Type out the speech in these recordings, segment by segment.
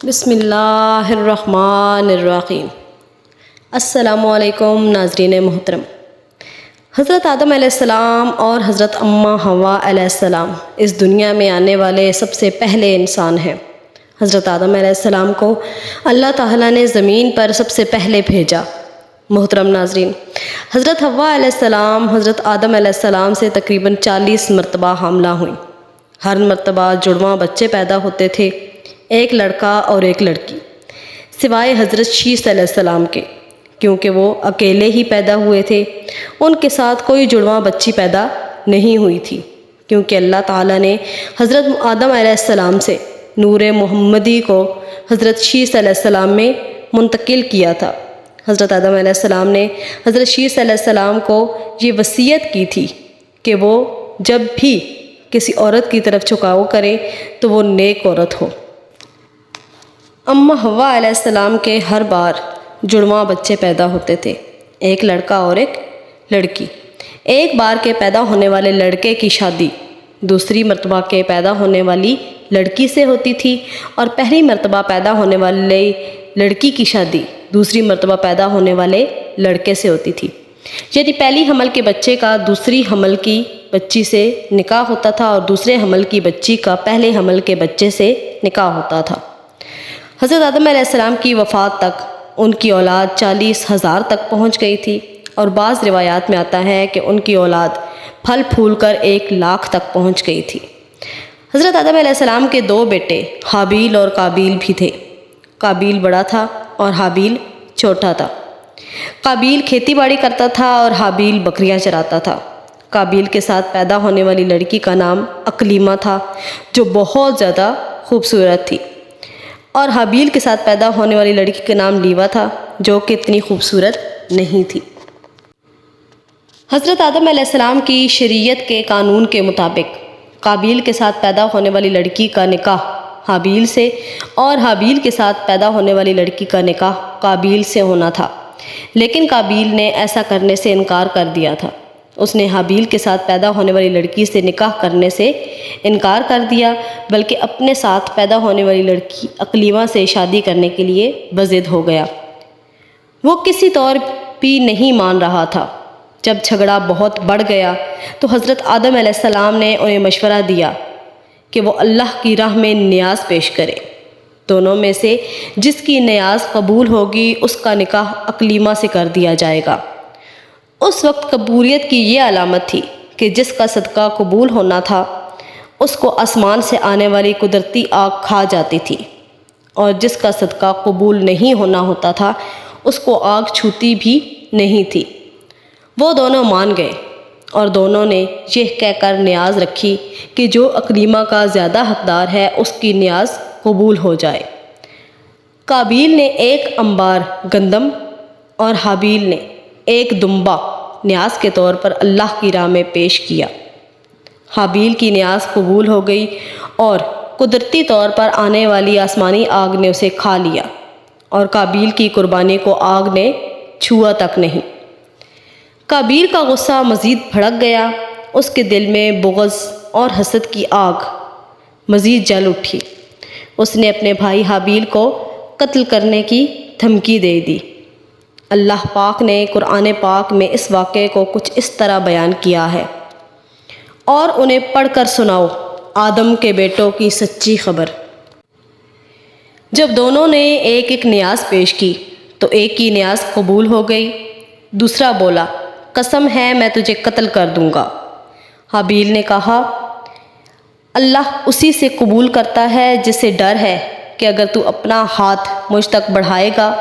بسم اللہ الرحمن الرحیم۔ السلام علیکم ناظرین محترم۔ حضرت آدم علیہ السلام اور حضرت اماں حوا علیہ السلام اس دنیا میں آنے والے سب سے پہلے انسان ہیں۔ حضرت آدم علیہ السلام کو اللہ تعالیٰ نے زمین پر سب سے پہلے بھیجا۔ محترم ناظرین، حضرت حوا علیہ السلام حضرت آدم علیہ السلام سے تقریباً 40 مرتبہ حاملہ ہوئیں۔ ہر مرتبہ جڑواں بچے پیدا ہوتے تھے، ایک لڑکا اور ایک لڑکی، سوائے حضرت شیس علیہ السلام کے، کیونکہ وہ اکیلے ہی پیدا ہوئے تھے۔ ان کے ساتھ کوئی جڑواں بچی پیدا نہیں ہوئی تھی، کیونکہ اللہ تعالیٰ نے حضرت آدم علیہ السلام سے نور محمدی کو حضرت شیس علیہ السلام میں منتقل کیا تھا۔ حضرت آدم علیہ السلام نے حضرت شیس علیہ السلام کو یہ وصیت کی تھی کہ وہ جب بھی کسی عورت کی طرف جھکاؤ کرے تو وہ نیک عورت ہو۔ اماں حوا علیہ السلام کے ہر بار جڑواں بچے پیدا ہوتے تھے، ایک لڑکا اور ایک لڑکی۔ ایک بار کے پیدا ہونے والے لڑکے کی شادی دوسری مرتبہ کے پیدا ہونے والی لڑکی سے ہوتی تھی، اور پہلی مرتبہ پیدا ہونے والی لڑکی کی شادی دوسری مرتبہ پیدا ہونے والے لڑکے سے ہوتی تھی۔ یعنی پہلی حمل کے بچے کا دوسری حمل کی بچی سے نکاح ہوتا تھا، اور دوسرے حمل کی بچی کا پہلے حمل کے بچے سے نکاح ہوتا تھا۔ حضرت آدم علیہ السلام کی وفات تک ان کی اولاد 40,000 تک پہنچ گئی تھی، اور بعض روایات میں آتا ہے کہ ان کی اولاد پھل پھول کر 1,00,000 تک پہنچ گئی تھی۔ حضرت آدم علیہ السلام کے 2 بیٹے حابیل اور قابیل بھی تھے۔ قابیل بڑا تھا اور حابیل چھوٹا تھا۔ قابیل کھیتی باڑی کرتا تھا اور حابیل بکریاں چراتا تھا۔ قابیل کے ساتھ پیدا ہونے والی لڑکی کا نام اکلیمہ تھا، جو بہت زیادہ خوبصورت تھی، اور حابیل کے ساتھ پیدا ہونے والی لڑکی کا نام لیوا تھا، جو کہ اتنی خوبصورت نہیں تھی۔ حضرت آدم علیہ السلام کی شریعت کے قانون کے مطابق قابیل کے ساتھ پیدا ہونے والی لڑکی کا نکاح حابیل سے، اور حابیل کے ساتھ پیدا ہونے والی لڑکی کا نکاح قابیل سے ہونا تھا، لیکن قابیل نے ایسا کرنے سے انکار کر دیا تھا۔ اس نے حابیل کے ساتھ پیدا ہونے والی لڑکی سے نکاح کرنے سے انکار کر دیا، بلکہ اپنے ساتھ پیدا ہونے والی لڑکی اکلیمہ سے شادی کرنے کے لیے بضد ہو گیا۔ وہ کسی طور بھی نہیں مان رہا تھا۔ جب جھگڑا بہت بڑھ گیا تو حضرت آدم علیہ السلام نے انہیں مشورہ دیا کہ وہ اللہ کی راہ میں نیاز پیش کرے۔ دونوں میں سے جس کی نیاز قبول ہوگی اس کا نکاح اکلیمہ سے کر دیا جائے گا۔ اس وقت قبولیت کی یہ علامت تھی کہ جس کا صدقہ قبول ہونا تھا اس کو آسمان سے آنے والی قدرتی آگ کھا جاتی تھی، اور جس کا صدقہ قبول نہیں ہونا ہوتا تھا اس کو آگ چھوتی بھی نہیں تھی۔ وہ دونوں مان گئے، اور دونوں نے یہ کہہ کر نیاز رکھی کہ جو اکلیمہ کا زیادہ حقدار ہے اس کی نیاز قبول ہو جائے۔ قابیل نے 1 انبار گندم اور حابیل نے 1 دمبا نیاز کے طور پر اللہ کی راہ میں پیش کیا۔ حابیل کی نیاز قبول ہو گئی، اور قدرتی طور پر آنے والی آسمانی آگ نے اسے کھا لیا، اور قابیل کی قربانی کو آگ نے چھوا تک نہیں۔ قابیل کا غصہ مزید بھڑک گیا، اس کے دل میں بغض اور حسد کی آگ مزید جل اٹھی۔ اس نے اپنے بھائی حابیل کو قتل کرنے کی دھمکی دے دی۔ اللہ پاک نے قرآن پاک میں اس واقعے کو کچھ اس طرح بیان کیا ہے، اور انہیں پڑھ کر سناؤ آدم کے بیٹوں کی سچی خبر۔ جب دونوں نے ایک ایک نیاز پیش کی تو ایک کی نیاز قبول ہو گئی۔ دوسرا بولا، قسم ہے میں تجھے قتل کر دوں گا۔ حابیل نے کہا، اللہ اسی سے قبول کرتا ہے جسے ڈر ہے کہ اگر تو اپنا ہاتھ مجھ تک بڑھائے گا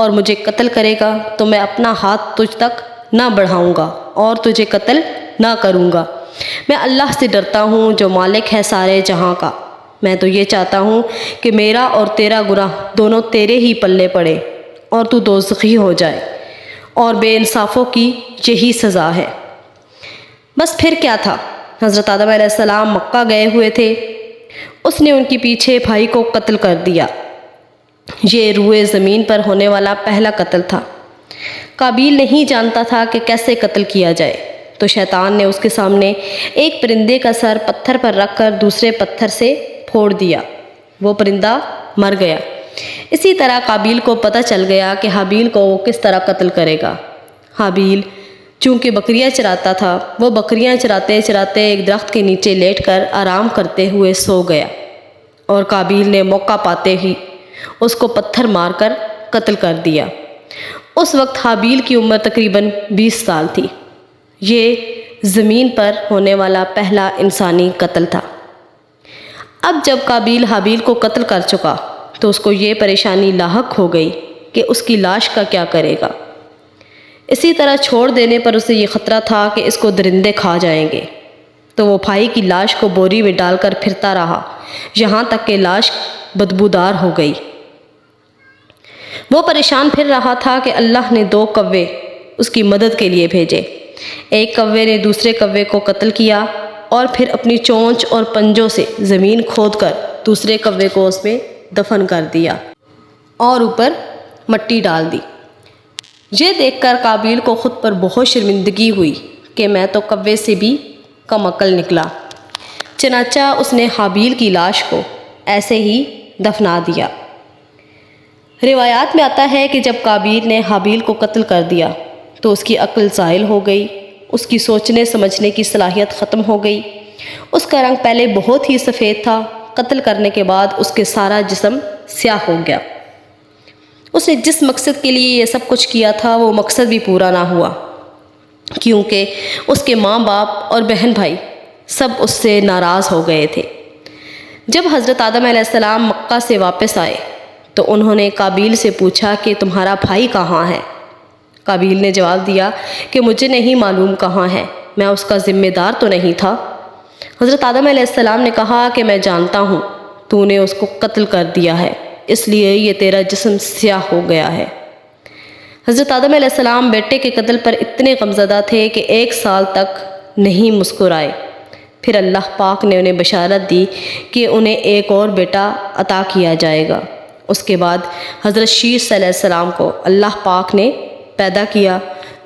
اور مجھے قتل کرے گا تو میں اپنا ہاتھ تجھ تک نہ بڑھاؤں گا اور تجھے قتل نہ کروں گا۔ میں اللہ سے ڈرتا ہوں جو مالک ہے سارے جہاں کا۔ میں تو یہ چاہتا ہوں کہ میرا اور تیرا گناہ دونوں تیرے ہی پلے پڑے اور تو دوزخی ہو جائے، اور بے انصافوں کی یہی سزا ہے۔ بس پھر کیا تھا، حضرت آدم علیہ السلام مکہ گئے ہوئے تھے۔ اس نے ان کے پیچھے بھائی کو قتل کر دیا۔ یہ روئے زمین پر ہونے والا پہلا قتل تھا۔ قابیل نہیں جانتا تھا کہ کیسے قتل کیا جائے، تو شیطان نے اس کے سامنے ایک پرندے کا سر پتھر پر رکھ کر دوسرے پتھر سے پھوڑ دیا۔ وہ پرندہ مر گیا۔ اسی طرح قابیل کو پتہ چل گیا کہ حابیل کو وہ کس طرح قتل کرے گا۔ حابیل چونکہ بکریاں چراتا تھا، وہ بکریاں چراتے چراتے ایک درخت کے نیچے لیٹ کر آرام کرتے ہوئے سو گیا، اور قابیل نے موقع پاتے ہی اس کو پتھر مار کر قتل کر دیا۔ اس وقت حابیل کی عمر تقریباً 20 سال تھی۔ یہ زمین پر ہونے والا پہلا انسانی قتل تھا۔ اب جب قابیل حابیل کو قتل کر چکا تو اس کو یہ پریشانی لاحق ہو گئی کہ اس کی لاش کا کیا کرے گا۔ اسی طرح چھوڑ دینے پر اسے یہ خطرہ تھا کہ اس کو درندے کھا جائیں گے، تو وہ بھائی کی لاش کو بوری میں ڈال کر پھرتا رہا یہاں تک کہ لاش بدبودار ہو گئی۔ وہ پریشان پھر رہا تھا کہ اللہ نے 2 کوے اس کی مدد کے لیے بھیجے۔ ایک کوے نے دوسرے کوے کو قتل کیا اور پھر اپنی چونچ اور پنجوں سے زمین کھود کر دوسرے کوے کو اس میں دفن کر دیا اور اوپر مٹی ڈال دی۔ یہ دیکھ کر قابیل کو خود پر بہت شرمندگی ہوئی کہ میں تو کوے سے بھی کم عقل نکلا۔ چنانچہ اس نے حابیل کی لاش کو ایسے ہی دفنا دیا۔ روایات میں آتا ہے کہ جب قابیل نے حابیل کو قتل کر دیا تو اس کی عقل زائل ہو گئی، اس کی سوچنے سمجھنے کی صلاحیت ختم ہو گئی۔ اس کا رنگ پہلے بہت ہی سفید تھا، قتل کرنے کے بعد اس کے سارا جسم سیاہ ہو گیا۔ اس نے جس مقصد کے لیے یہ سب کچھ کیا تھا وہ مقصد بھی پورا نہ ہوا، کیونکہ اس کے ماں باپ اور بہن بھائی سب اس سے ناراض ہو گئے تھے۔ جب حضرت آدم علیہ السلام مکہ سے واپس آئے تو انہوں نے قابیل سے پوچھا کہ تمہارا بھائی کہاں ہے؟ قابیل نے جواب دیا کہ مجھے نہیں معلوم کہاں ہے، میں اس کا ذمہ دار تو نہیں تھا۔ حضرت آدم علیہ السلام نے کہا کہ میں جانتا ہوں تو نے اس کو قتل کر دیا ہے، اس لیے یہ تیرا جسم سیاہ ہو گیا ہے۔ حضرت آدم علیہ السلام بیٹے کے قتل پر اتنے غمزدہ تھے کہ 1 سال تک نہیں مسکرائے۔ پھر اللہ پاک نے انہیں بشارت دی کہ انہیں ایک اور بیٹا عطا کیا جائے گا۔ اس کے بعد حضرت شیس علیہ السلام کو اللہ پاک نے پیدا کیا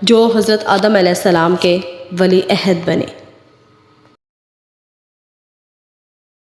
جو حضرت آدم علیہ السلام کے ولی عہد بنے۔